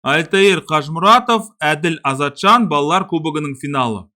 Альтаир Қажмұратов, Әділ Азатжан балалар кубогының финалы.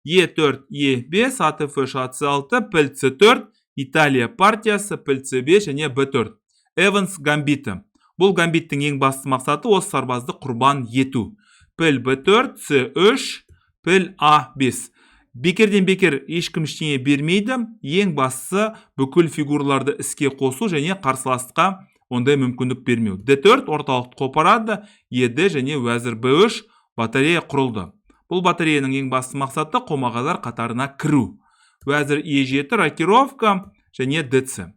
Е4, Е5, АТФ шатсы 6, піл С4, Италия партиясы, піл С5 және Б4. Эванс гамбиті. Бұл гамбиттің ең басты мақсаты осы сарбазды құрбан ету. Піл Б4, С3, піл А5. Бекерден бекер ешкім ештеңе бермейді. Ең бастысы бүкіл фигураларды іске қосу және қарсыласқа ондай мүмкіндік бермеу. Д4 орталықты қопарады, Ед және уәзір Б3 батарея құрылды. Бұл батареяның ең басты мақсаты қомағайлар қатарына кіру. Уәзір Е7 рокировка және ДЦ.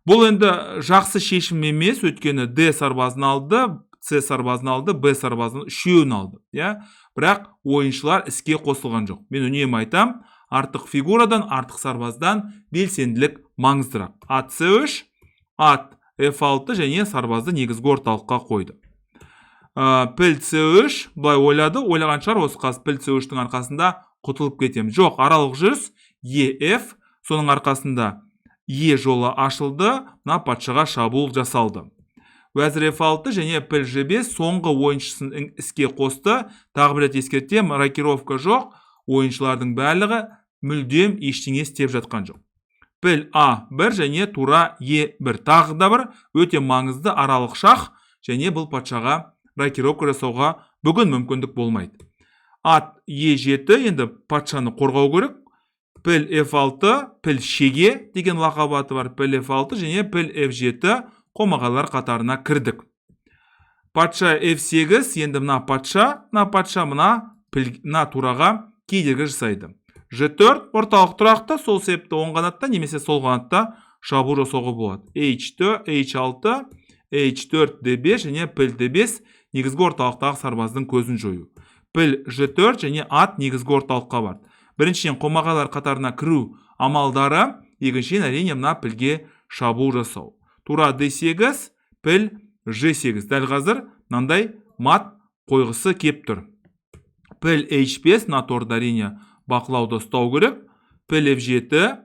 Бұл енді жақсы шешім емес, өйткені Д сарбазын алды, С сарбазын алды, Б сарбазын үшеуін алды. Бірақ ойыншылар іске қосылған жоқ. Мен үнемі айтам, артық фигурадан, артық сарбаздан белсенділік маңыздырақ. Ат С3, ат F6 және сарбазды негізгі орталыққа қойды. Піл С3 былай ойлады, ойлаған шығар осы қаз піл С3-тің арқасында құтылып кетем. Жоқ, аралық жүріс ЕФ, соның арқасында Е жолы ашылды, мына патшаға шабуыл жасалды. Уәзір F6 және піл Ж5 соңғы ойыншысын іске қосты. Тағы бір рет ескертем, рокировка жоқ, ойыншылардың барлығы мүлдем ештеңе істеп жатқан жоқ. Піл А1 және тура Е1. Тағы да бір өте маңызды аралық шах, және бұл патшаға рокировка жасауға бүгін мүмкіндік болмайды. Ат Е7 енді патшаны қорғау керек. Піл F6, піл шеге деген лақабаты бар. Піл F6 және піл F7 қомағайлар қатарына кірдік. Патша F8, енді мына патша мына тураға кедергі жасайды. Ж4 орталық тұрақты, сол себепті оң қанатта немесе сол қанатта шабуыл жасауға болады. H4, H6, H4, D5 және піл D5 негізгі орталықтағы сарбаздың көзін жою. Піл Ж4 және ат негізгі орталыққа бар. Біріншіден қомағайлар қатарына кіру амалдары, екіншіден әрине мына пілге шабуыл жасау. Тура D8, піл Ж8. Дәл қазір мынандай мат қойғысы кеп тұр. Піл H5 мына торды әрине бақылауды ұстау керек. Піл F7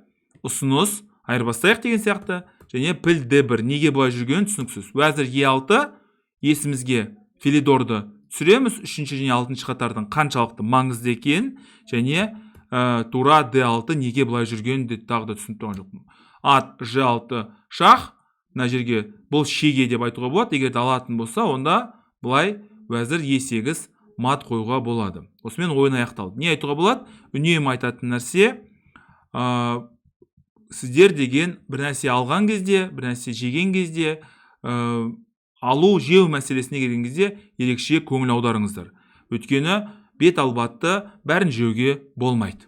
ұсыныс айырбастайық деген сияқты. Және піл D1 неге бұлай жүргенін түсініксіз. Уәзір Е6 есімізге Филидорды түсіреміз. 3-ші және 6-ші қатардың қаншалықты маңызды екенін және тура D6 неге бұлай жүргенін де тағы да түсініп тұрған жоқпын. Ат Ж6 шах, мына жерге бұл шеге деп айтуға болады. Егер алатын болса, онда бұлай уәзір Е8 мат қоюға болады. Осымен ойын аяқталды. Не айтуға болады? Үнемі айтатын нәрсе, сіздер деген бір нәрсе алған кезде, бір нәрсе жеген кезде, алу, жеу мәселесіне келген кезде ерекше көңіл аударыңыздар. Өйткені бет албатты бәрін жеуге болмайды.